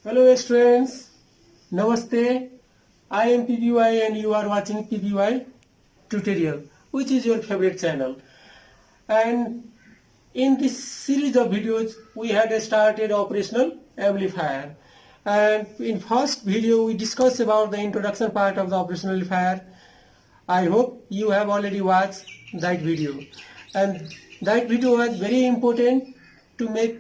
Hello students, Namaste. I am PBY and you are watching PBY tutorial, which is your favorite channel. And in this series of videos, we had started operational amplifier. And in first video, we discussed about the introduction part of the operational amplifier. I hope you have already watched that video. And that video was very important to make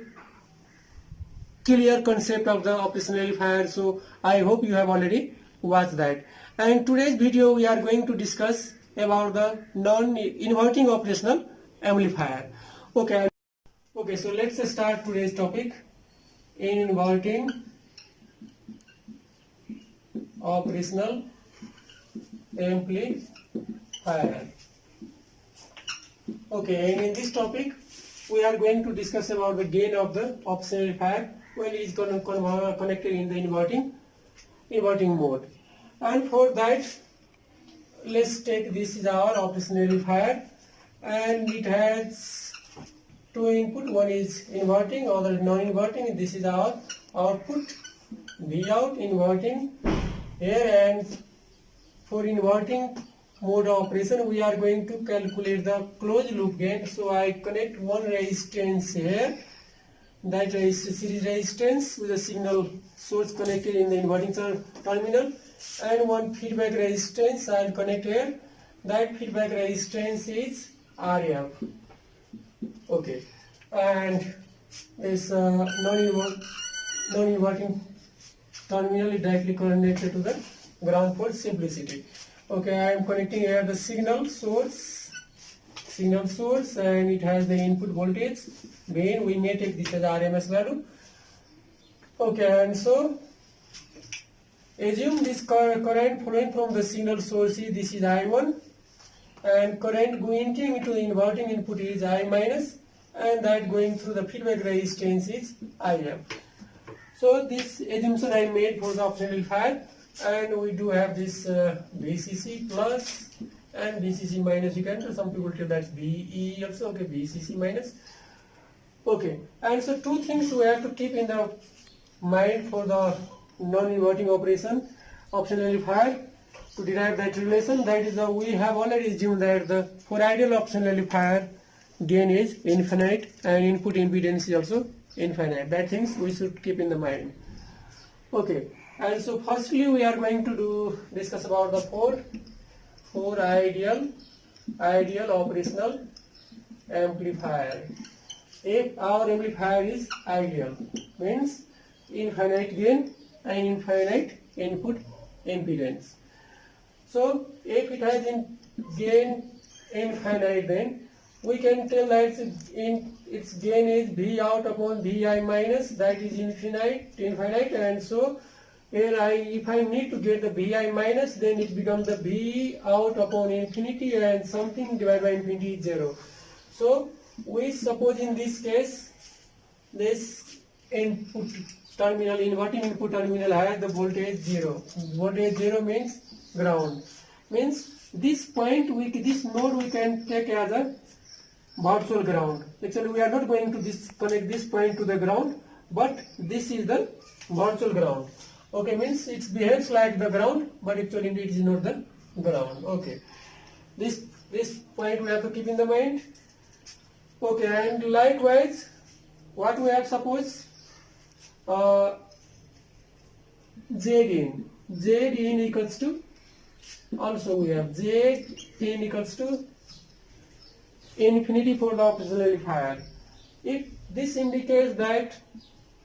clear concept of the operational amplifier. So I hope you have already watched that. And today's video we are going to discuss about the non-inverting operational amplifier. Okay, so let's start today's topic. Inverting operational amplifier. Okay, and in this topic we are going to discuss about the gain of the operational amplifier when it is connected in the inverting mode. And for that, let's take this is our operational amplifier, and it has two input. One is inverting, other is non-inverting. This is our output, V out inverting here, and for inverting mode of operation we are going to calculate the closed loop gain. So I connect one resistance here, that is series resistance with a signal source connected in the inverting terminal, and one feedback resistance I will connect here. That feedback resistance is RF. Okay, and this non-inverting terminal is directly connected to the ground for simplicity. Okay, I am connecting here the signal source, and it has the input voltage gain. We may take this as RMS value. Okay, and so assume this current flowing from the signal source is, this is I1, and current going into the inverting input is I minus, and that going through the feedback resistance is IF. So this assumption I made for the operational amplifier, and we do have this VCC plus and VCC minus. You can, some people tell that's VE also. Okay, VCC minus. Okay, and so two things we have to keep in the mind for the non-inverting operation operational amplifier to derive that relation. That is, we have already assumed that the for ideal operational amplifier gain is infinite and input impedance is also infinite. That things we should keep in the mind. Okay, and so firstly we are going to discuss about the four ideal operational amplifier. If our amplifier is ideal, means infinite gain and infinite input impedance. So if it has gain infinite, then we can tell that its gain is V out upon Vi minus, that is infinite, and so here if I need to get the Vi minus, then it becomes the V out upon infinity, and something divided by infinity is 0. So we suppose in this case this input terminal, inverting input terminal has the voltage 0. Voltage 0 means ground. Means this point, this node we can take as a virtual ground. Actually we are not going to connect this point to the ground, but this is the virtual ground. Okay, means it behaves like the ground, but actually it is not the ground. Okay, this point we have to keep in the mind. Okay, and likewise what we have suppose Z in equals to, also we have Z in equals to infinity for the operational amplifier. If this indicates that,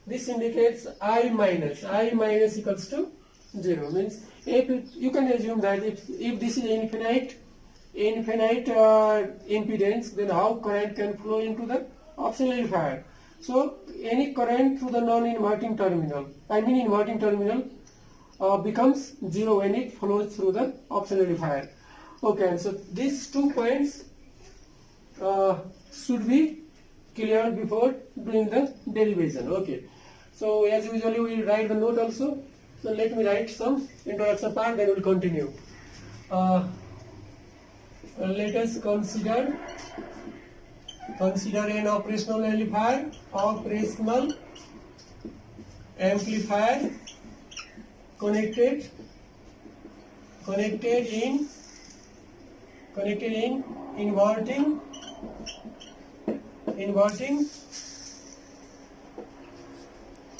this indicates I minus equals to 0, means if you can assume that if this is infinite impedance, then how current can flow into the operational amplifier? So any current through the non-inverting terminal, inverting terminal becomes 0 when it flows through the operational amplifier. Okay, and so these 2 points should be clear before doing the derivation. Okay, so as usually we write the note also. So let me write some introduction part, then we will continue. Let us consider an operational amplifier amplifier connected in inverting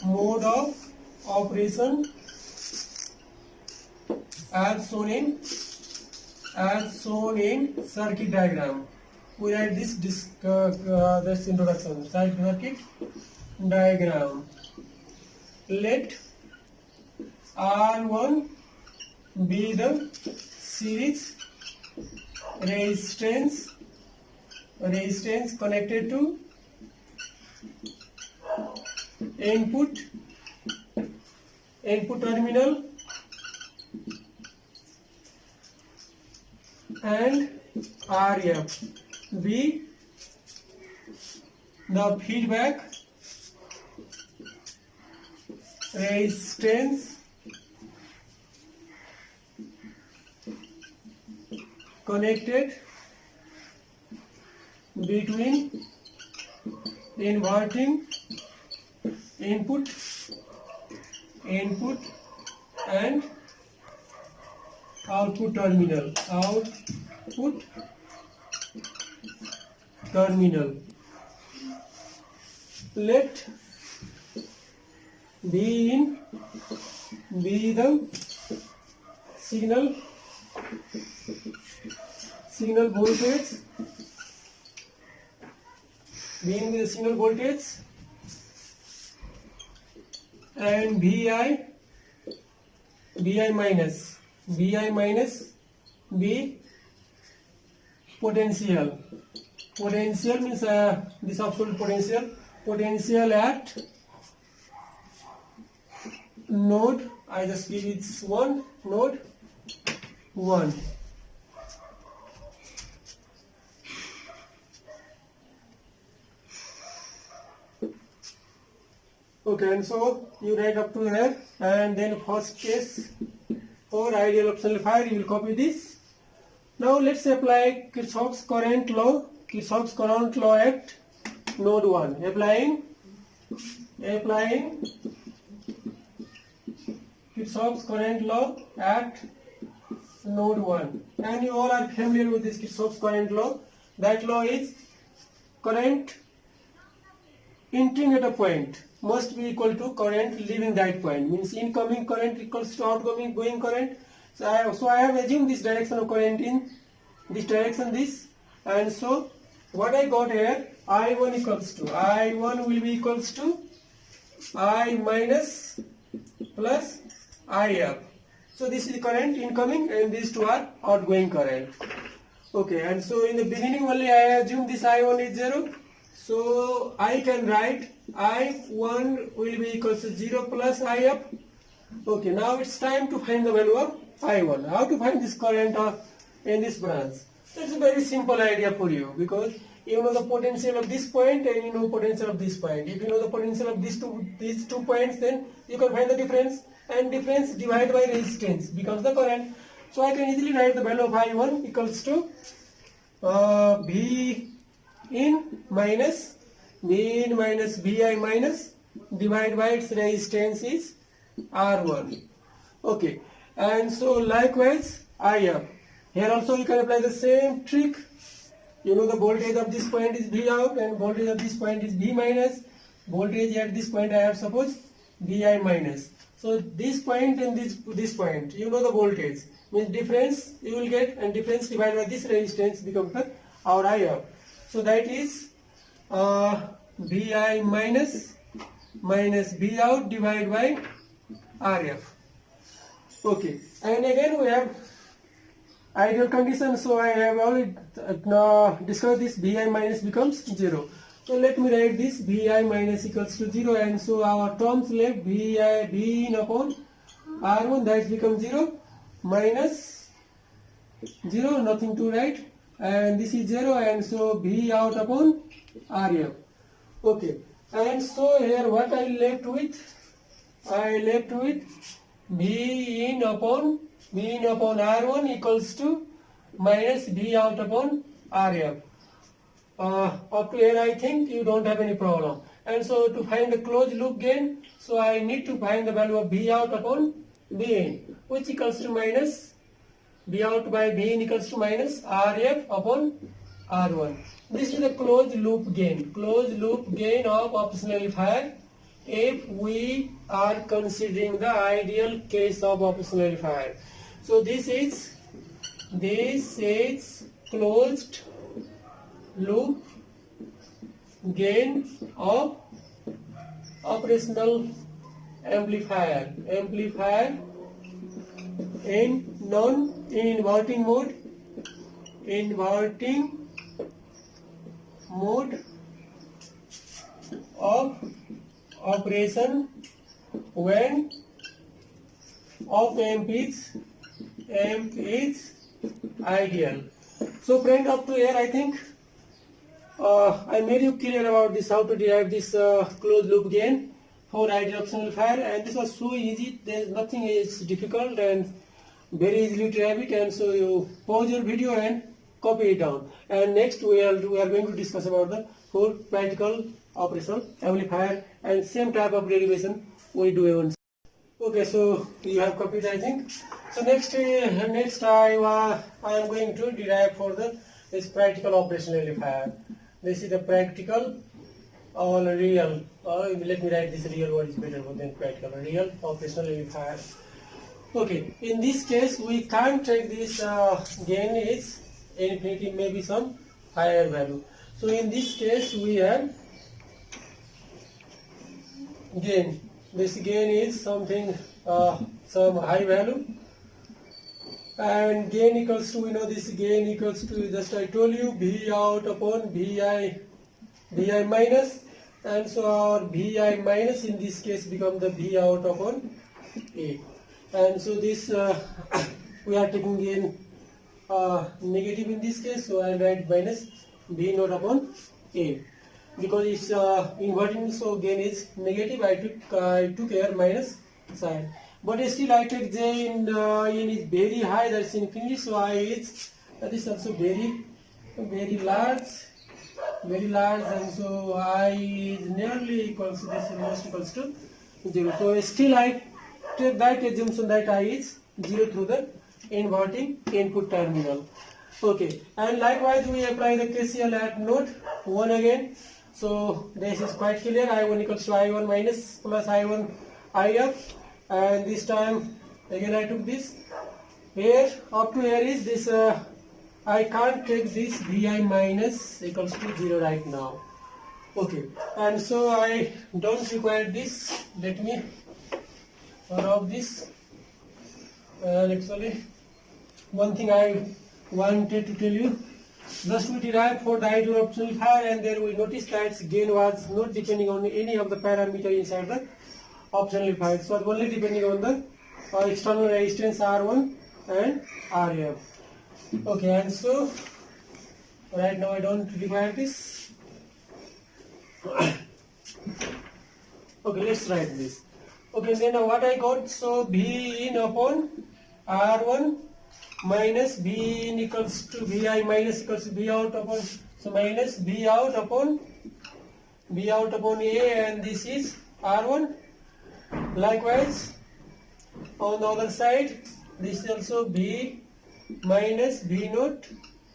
mode of operation as shown in circuit diagram. We write this introduction. Circuit diagram. Let R1 be the series resistance connected to input terminal and RF be the feedback resistance connected between inverting input and output terminal. Let be the signal voltage, being the signal voltage, and VI minus be potential. Potential means this absolute potential at node. I just give it node 1. Okay, and so you write up to here, and then first case for ideal option amplifier, you will copy this. Now let's apply Kirchhoff's current law. Kirchhoff's current law at node 1. Applying Kirchhoff's current law at node 1. And you all are familiar with this Kirchhoff's current law. That law is current entering at a point must be equal to current leaving that point. Means incoming current equals to outgoing current. So I have assumed this direction of current in this direction, and so what I got here, I1 will be equals to I minus plus IF. So this is the current incoming and these two are outgoing current. Okay, and so in the beginning only I assume this I1 is 0. So I can write I1 will be equals to 0 plus IF. Okay, now it's time to find the value of I1. How to find this current in this branch? It's a very simple idea for you, because you know the potential of this point and you know potential of this point. If you know the potential of these two points, then you can find the difference, and difference divided by resistance becomes the current. So I can easily write the value of I1 equals to V in minus VI minus divided by its resistance is R1. Okay, and so likewise IF. Here also you can apply the same trick. You know the voltage of this point is V out and voltage of this point is V minus. Voltage at this point I have suppose VI minus. So this point and this point, you know the voltage. Means difference you will get, and difference divided by this resistance becomes our IF. So that is VI minus V out divided by RF. Okay, and again we have ideal condition. So I have already discussed this. VI minus becomes 0. So let me write this VI minus equals to 0, and so our terms left V in upon R1, that becomes 0 minus 0, nothing to write, and this is 0, and so V out upon RF. Okay, and so here what I left with? I left with V in upon R1 equals to minus V out upon RF. Up to here I think you don't have any problem. And so to find the closed loop gain, so I need to find the value of V out upon V in, which equals to minus V out by V in equals to minus RF upon R1. This is the closed loop gain. Closed loop gain of operational amplifier if we are considering the ideal case of operational amplifier. So this is closed loop gain of operational amplifier in inverting mode of operation when op-amp is ideal. So friend, up to here I think I made you clear about this, how to derive this closed loop gain for ideal operational amplifier, and this was so easy. There is nothing is difficult and very easily to derive it. And so you pause your video and copy it down. And next we are going to discuss about the full practical operational amplifier and same type of derivation we do even. Okay, so you have copied, I think. So next I am going to derive for this practical operational amplifier. This is the practical or real. Let me write this real word is better than practical. Real operational amplifier. Okay, in this case we can't take this gain is infinity, maybe some higher value. So in this case we have gain. This gain is something some high value, and gain equals to, this gain equals to, just I told you, V out upon Vi minus, and so our Vi minus in this case become the V out upon A, and so this we are taking gain negative in this case, so I write minus V naught upon A. Because it's inverting, so gain is negative, I took here minus sign. But still I take J in is very high, that's infinity, so I is that is also very large, and so I is nearly equals to this, almost equals to 0. So still I take that assumption that I is 0 through the inverting input terminal. Okay, and likewise we apply the KCL at node 1 again. So this is quite clear. I1 equals to I1 minus plus I1 IF, and this time again I took this. Here up to here is this, I can't take this Vi minus equals to 0 right now. Okay, and so I don't require this. Let me rub this. And actually one thing I wanted to tell you, thus we derived for the ideal operational amplifier, and then we noticed that gain was not depending on any of the parameter inside the operational amplifier. It was only depending on the external resistance R1 and RF. Okay, and so right now I don't require this. Okay, let's write this. Okay, then what I got, so V in upon R1 minus V in equals to Vi minus equals to V out upon, so minus V out upon A, and this is R1. Likewise on the other side, this is also V minus V naught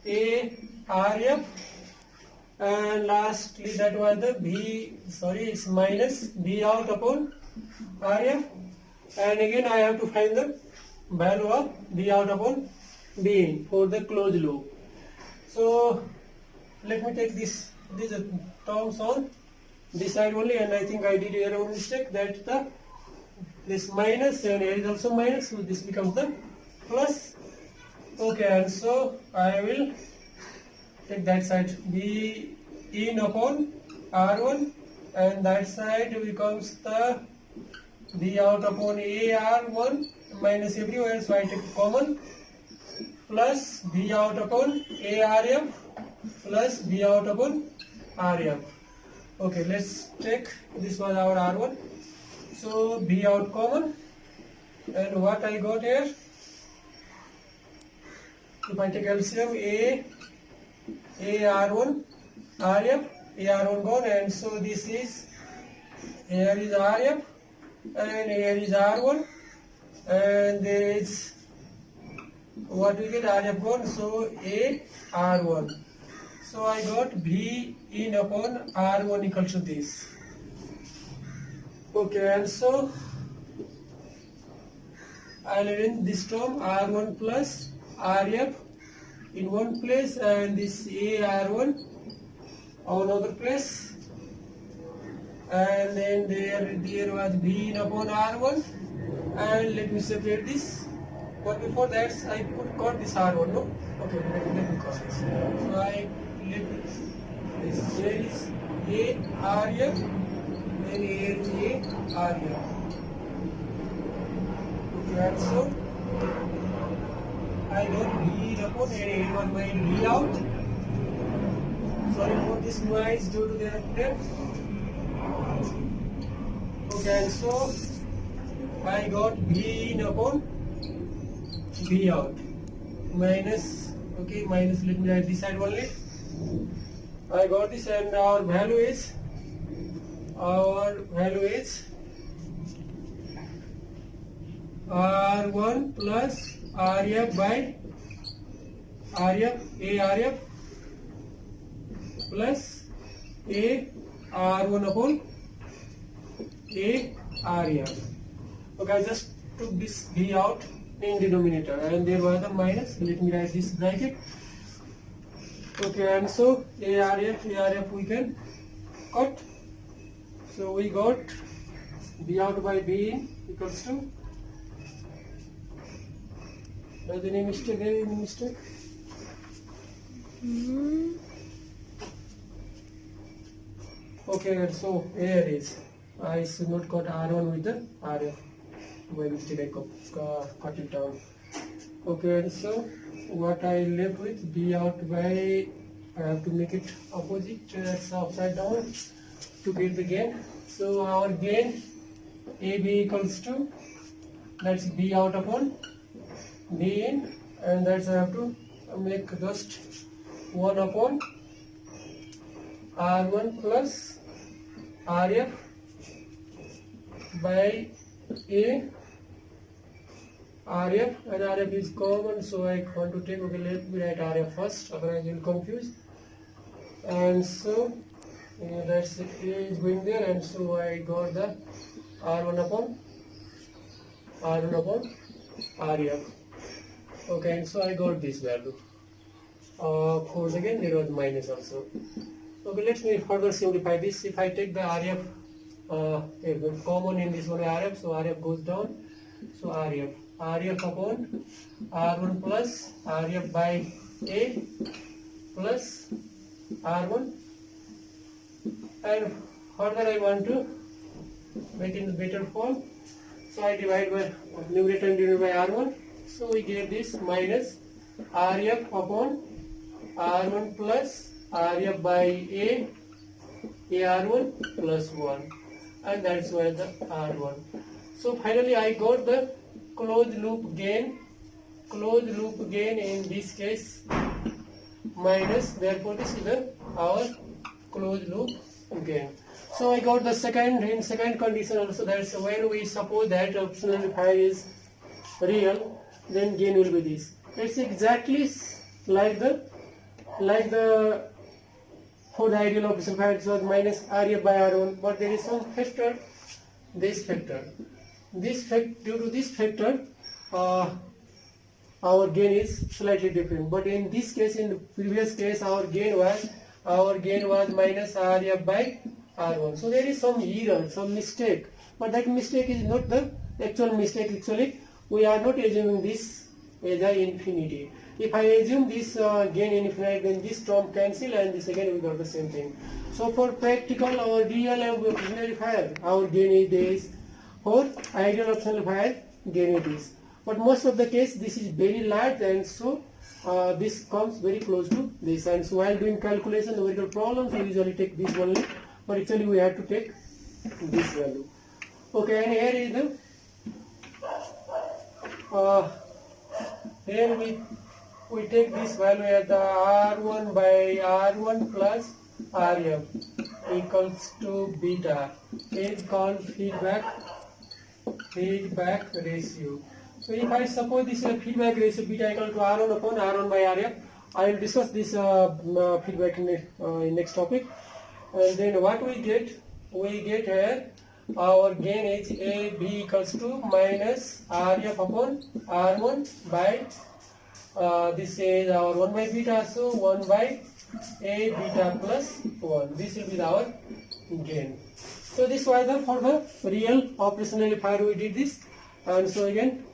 A RF, and lastly that was the it's minus V out upon RF, and again I have to find the value of V out upon V in for the closed loop. So let me take these terms on this side only, and I think I did a wrong mistake, that this minus, and here is also minus, so this becomes the plus. Okay, and so I will take that side V in upon R1, and that side becomes the V out upon AR1 minus everywhere, so I take common, plus V out upon ARF plus V out upon RF. Okay, let's take, this was our R1, so V out common, and what I got here, if I take LCM, AR1 RF, AR1 gone, and so this is here is RF and here is R1, and there is what we get RF1, so A R1. So I got V in upon R1 equals to this. Okay, and so I'll arrange this term R1 plus RF in one place and this A R1 on another place, and then there was V in upon R1, and let me separate this. But before that I could cut this R1, no? Okay, let me cut this. So I let this, here is A RF, then here is A RF. Okay, and so I got V upon A on my V out. Sorry for this noise due to the airplane. Okay, and so I got V in upon V out minus, okay, minus, let me write this side only. I got this, and our value is R1 plus RF by RF, A RF plus A R1 upon A RF. Okay, I just took this V out in denominator, and there was a minus. Let me write this bracket. Okay, and so ARF we can cut. So we got B out by B in equals to. Does any mistake there? Any mistake? Okay, and so here is, I should not cut R1 with the RF. By mistake I cut it down. Okay, and so what I left with B out by, I have to make it opposite, that's upside down to get the gain. So our gain AB equals to, that's B out upon B in, and that's I have to make just 1 upon R1 plus RF by A RF, and RF is common, so I want to take, okay, let me write RF first, otherwise you will confuse. And so that's A is going there, and so I got the R1 upon RF. Okay, and so I got this value. Of course, again there was minus also. Okay, let me further simplify this. If I take the RF common in this one RF, so RF goes down, so RF upon R1 plus RF by A plus R1, and further I want to make it in the better form, so I divide by numerator and denominator by R1, so we get this minus RF upon R1 plus RF by A R1 plus 1, and that's why the R1. So finally I got the closed loop gain in this case minus, therefore this is our closed loop gain. So I got the second condition also, that's when we suppose that optional amplifier is real, then gain will be this. It's exactly like the for the ideal optional amplifier it was minus RF by R1, but there is some factor, this factor. Due to this factor, our gain is slightly different. But in this case, in the previous case, our gain was minus RF by R1. So there is some error, some mistake. But that mistake is not the actual mistake. Actually, we are not assuming this as an infinity. If I assume this gain infinite, then this term cancel, and this again we got the same thing. So for practical, our real optional amplifier, our gain is this. For ideal optional amplifier, gain it is. But most of the case, this is very large, and so this comes very close to this. And so while doing calculation, numerical problems, we usually take this only, but actually we have to take this value. Okay, and here is the here we take this value as the R1 by R1 plus RF, equals to beta is called feedback ratio. So if I suppose this is a feedback ratio beta equal to R1 upon R1 by Rf, I will discuss this feedback in next topic. And then what we get here, our gain is AB equals to minus Rf upon R1 by this is our 1 by beta, so 1 by A beta plus 1. This will be our gain. So this was for the real operational amplifier we did this. And so again,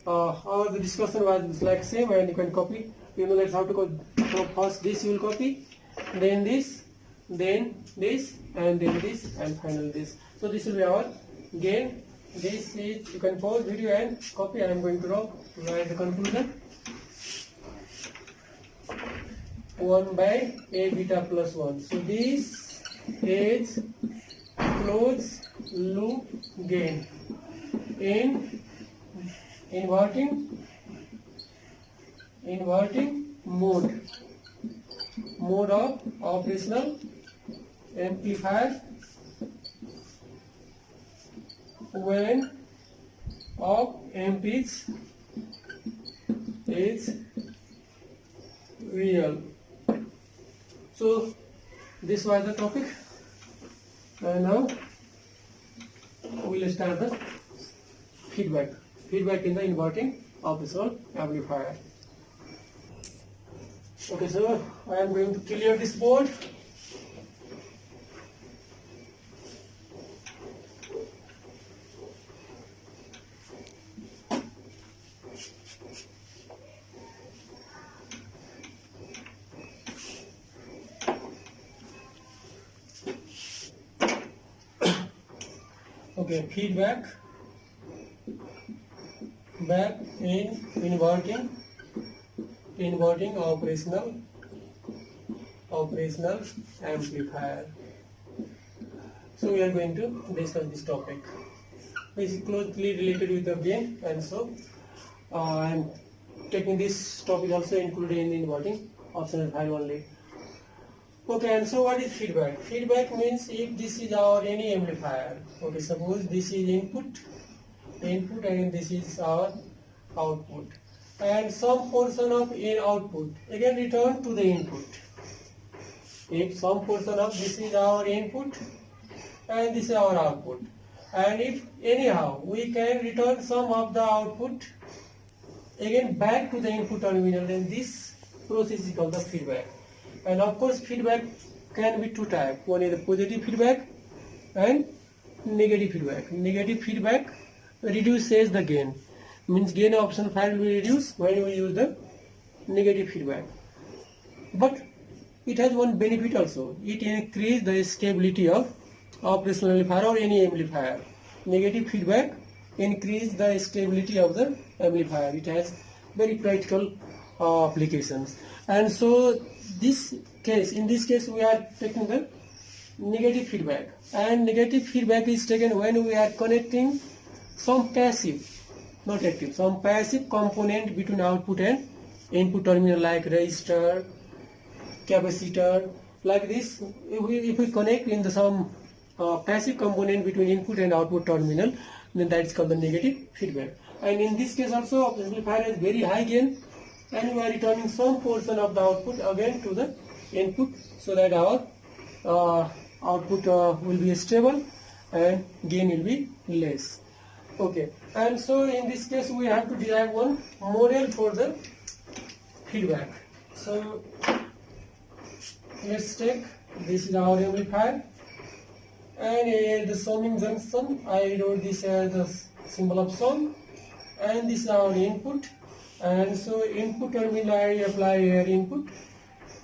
the discussion was like same, and you can copy. You know that's how to go. So first this you will copy, then this, then this, and then this, and finally this. So this will be our gain. This is, you can pause video and copy. I am going to write the conclusion. 1 by A beta plus 1. So this is closed loop gain in inverting mode of operational amplifier when op amp is real. So this was the topic, and now we will start the feedback in the inverting operational amplifier. Okay, so I am going to clear this board. Okay, feedback back in inverting operational amplifier. So we are going to discuss this topic. This is closely related with the gain, and so I am taking this topic also included in the inverting operational amplifier only. Okay, and so what is feedback? Feedback means if this is our any amplifier. Okay, suppose this is input and this is our output, and some portion of output again return to the input. If some portion of this is our input and this is our output, and if anyhow we can return some of the output again back to the input terminal, then this process is called the feedback. And of course feedback can be two types. One is the positive feedback and negative feedback. Negative feedback reduces the gain. Means gain of operational amplifier will be reduced when we use the negative feedback. But it has one benefit also. It increases the stability of operational amplifier or any amplifier. Negative feedback increases the stability of the amplifier. It has very practical applications. And so in this case we are taking the negative feedback, and negative feedback is taken when we are connecting some passive, not active, some passive component between output and input terminal, like resistor, capacitor, like this. If we connect in some passive component between input and output terminal, then that is called the negative feedback. And in this case also amplifier has very high gain, and we are returning some portion of the output again to the input, so that our output will be stable and gain will be less. Okay, and so in this case we have to derive one model for the feedback. So let's take, this is our amplifier, and here the summing junction, I wrote this as the symbol of sum, and this is our input. And so input terminal I apply here input,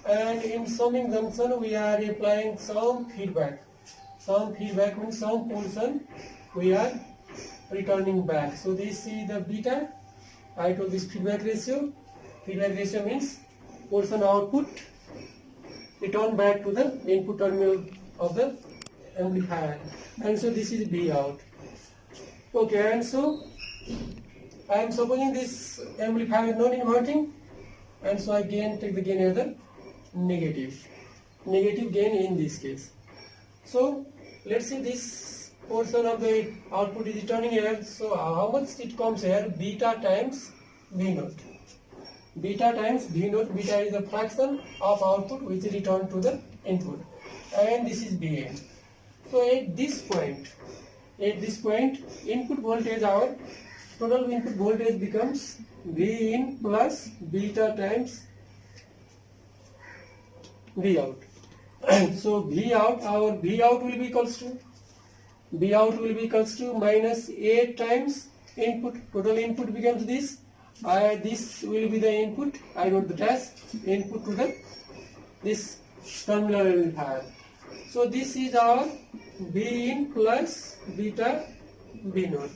and in summing junction we are applying some feedback. Some feedback means some portion we are returning back. So this is the beta. I told this feedback ratio. Feedback ratio means portion output return back to the input terminal of the amplifier. And so this is B out. Okay, and so I am supposing this amplifier is non-inverting, and so I take the gain as the negative gain in this case. So let's see this portion of the output is returning here. So how much it comes here? Beta times V naught. Beta times V naught. Beta is the fraction of output which is returned to the input, and this is Vn. So at this point, input voltage, our total input voltage becomes V in plus beta times V out. So V out, our V out will be equals to minus A times input. Total input becomes this. This will be the input. I wrote the dash input to the this terminal amplifier. So this is our V in plus beta V naught.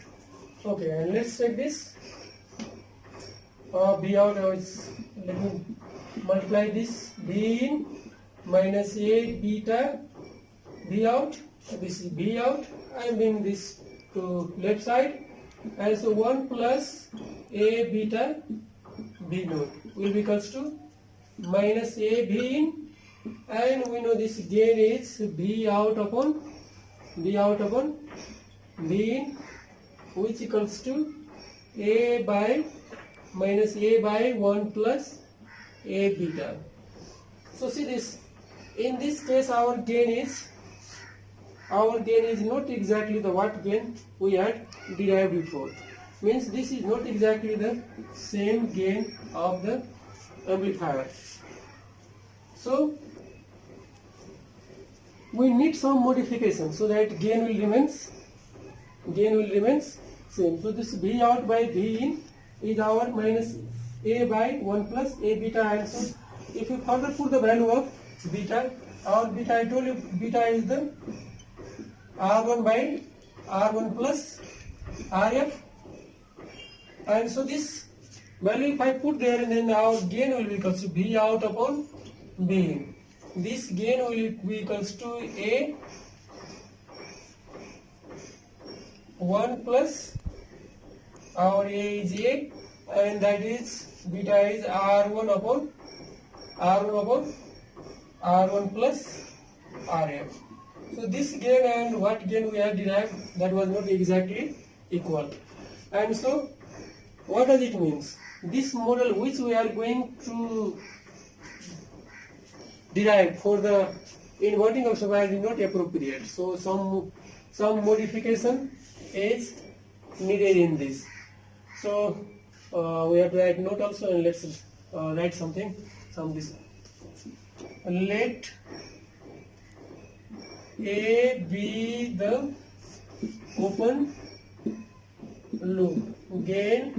Okay, and let's check this. V out, let me multiply this. V in minus A beta V out. This is V out. I am bringing this to left side, and so 1 plus A beta V naught will be equals to minus A V in, and we know this gain is V out upon V in, which equals to A by minus A by 1 plus A beta. So see this, in this case our gain is not exactly the what gain we had derived before. Means this is not exactly the same gain of the amplifier. So we need some modification so that gain will remains same. So this V out by V in is our minus A by 1 plus A beta, and so if you further put the value of beta, our beta, I told you beta is the R1 by R1 plus RF, and so this value if I put there, and then our gain will be equals to V out upon V in. This gain will be equals to A 1 plus our A is A, and that is beta is R1 upon R1 plus RF. So this gain and what gain we have derived, that was not exactly equal. And so what does it mean? This model which we are going to derive for the inverting amplifier is not appropriate. So some modification is needed in this. So we have to write note also, and let's write something. Let A be the open loop gain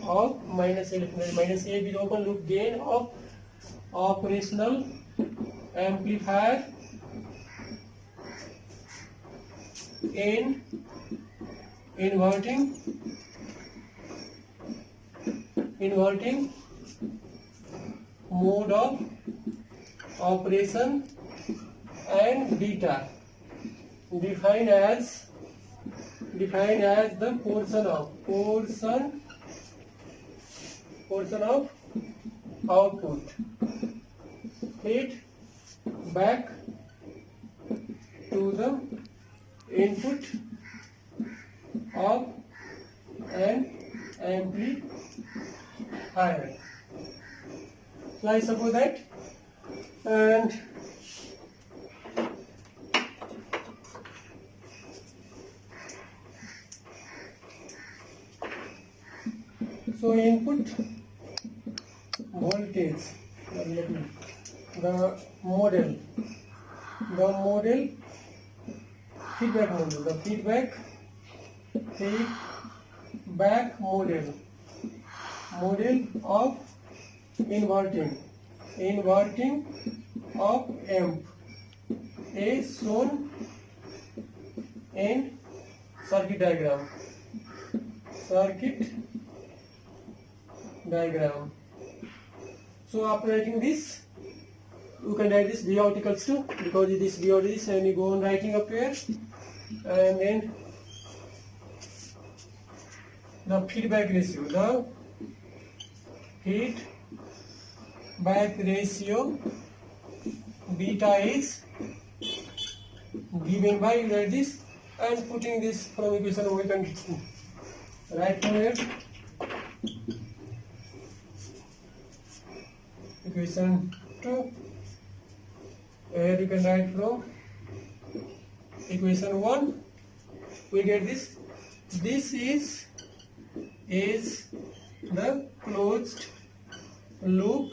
of minus A be the open loop gain of operational amplifier in inverting mode of operation, and beta defined as the portion of output fed back to the input of an amplifier. So I suppose that, and so input voltage, the model feedback model, the feedback model of inverting of amp is shown in circuit diagram. So after writing this, you can write this V out equals to, because this V out is, and you go on writing up here, and then the feedback ratio, beta is given by, you write this, and putting this from equation we can write from here equation 2. Here you can write from equation 1. We get this. This is the closed loop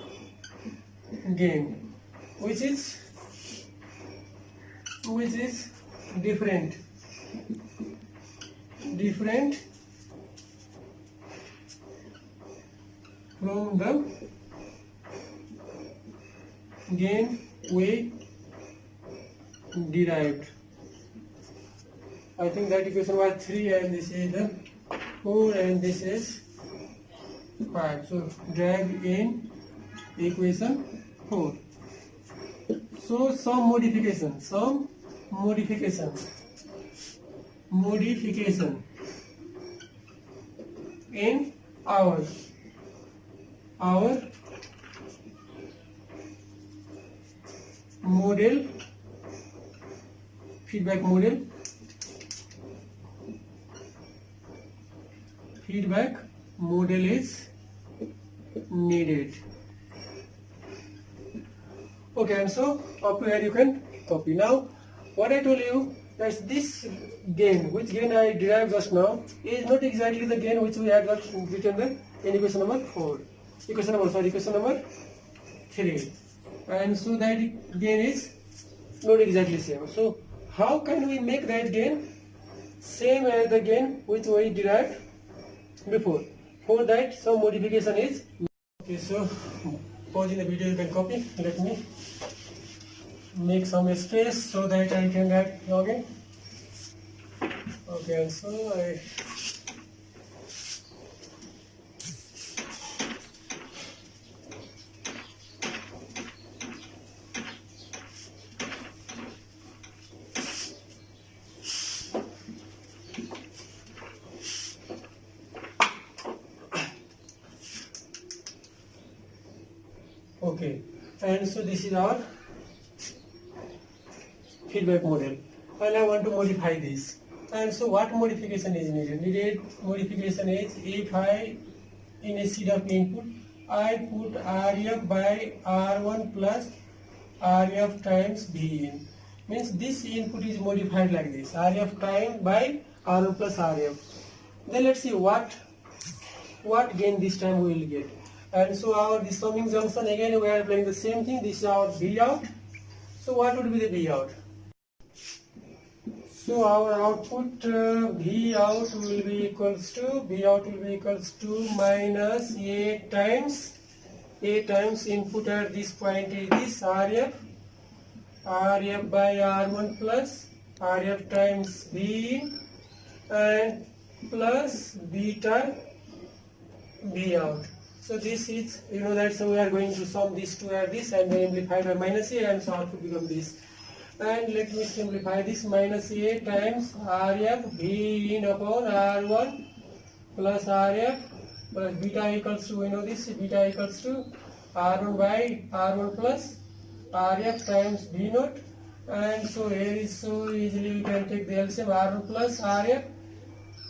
gain, which is different from the gain we derived. I think that equation was 3 and this is the 4 and this is 5. So derived in equation 4. So some modification in our model, feedback model is needed. Okay, and so up to here you can copy. Now what I told you, that this gain, which gain I derived just now, is not exactly the gain which we had written in equation number 4. Equation number 3. And so that gain is not exactly same. So how can we make that gain same as the gain which we derived before? For that some modification is. Okay, so pausing the video, you can copy. Let me make some space so that I can write again. Okay, so okay, and so this is our feedback model, and I want to modify this. And so what modification is needed? Needed modification is, if I instead of input I put RF by R1 plus RF times V in, means this input is modified like this, RF time by R1 plus RF. Then let's see what gain this time we will get. And so our this summing junction, again we are applying the same thing. This is our V out. So what would be the V out? So our output V out will be equals to minus A times input at this point is this RF by R1 plus RF times V in, and plus beta V out. So this is, you know that, so we are going to sum these two at this and then amplify by minus A, and so output become this. And let me simplify this, minus A times RF V in upon R1 plus RF plus beta equals to, we know this, beta equals to R1 by R1 plus RF times V naught. And so here is, so easily we can take the LCM R1 plus RF,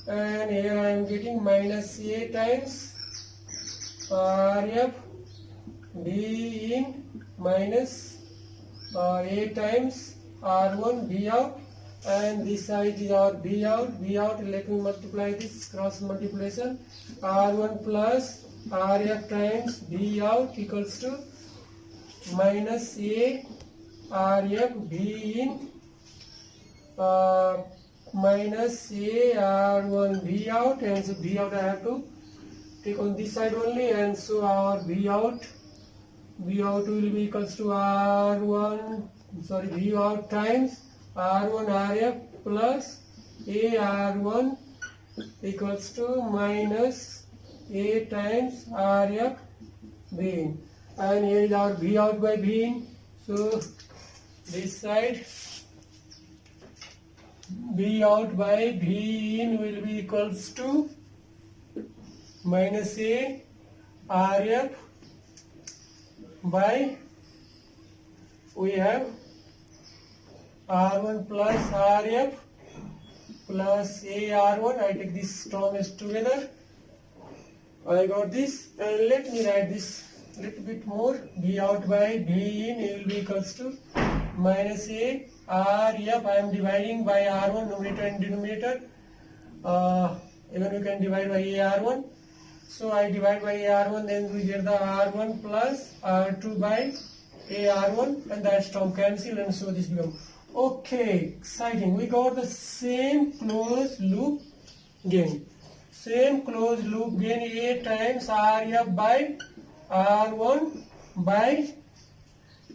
and here I am getting minus A times RF V in minus A times R1 V out, and this side is our V out. Let me multiply this, cross multiplication, R1 plus RF times V out equals to minus A RF V in minus A R1 V out, and so V out I have to take on this side only, and so our V out will be equals to V out times R1 RF plus A R1 equals to minus A times RF V in, and here is our V out by V in. So this side V out by V in will be equals to minus A RF by, we have R1 plus RF plus AR1. I take this terms together. I got this, and let me write this little bit more. V out by V in will be equals to minus A RF. I am dividing by R1 numerator and denominator. Even we can divide by AR1. So I divide by AR1, then we get the R1 plus R2 by AR1, and that term cancel, and so this becomes okay. Exciting. We got the same closed loop gain. Same closed loop gain A times RF by R1 by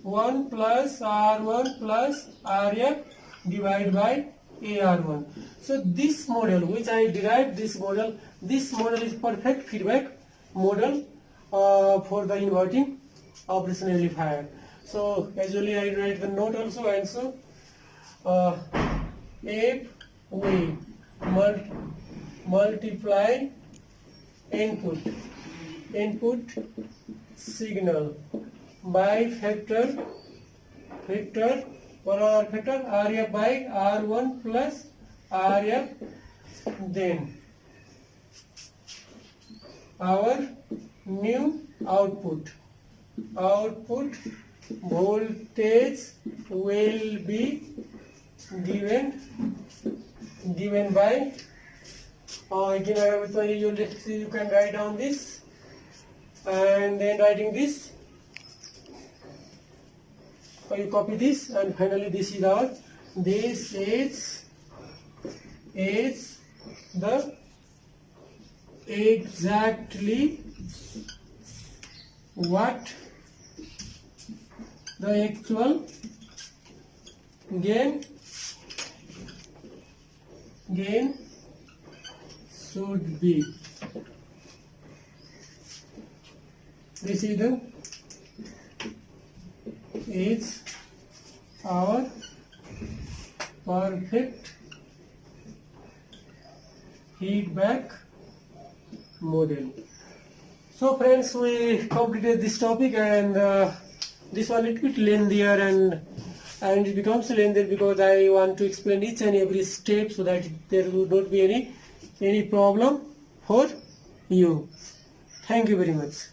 1 plus R1 plus RF divided by AR1. So this model which I derived, this model is perfect feedback model for the inverting operation amplifier. So usually I write the note also, and so if we multiply input signal by factor RF by R1 plus RF, then our new output voltage will be given by again you can write down this, and then writing this, or you copy this, and finally this is the exactly what the actual gain should be. This is our perfect feedback model. So friends, we completed this topic, and this one a little bit lengthier, and it becomes lengthier because I want to explain each and every step so that there would not be any problem for you. Thank you very much.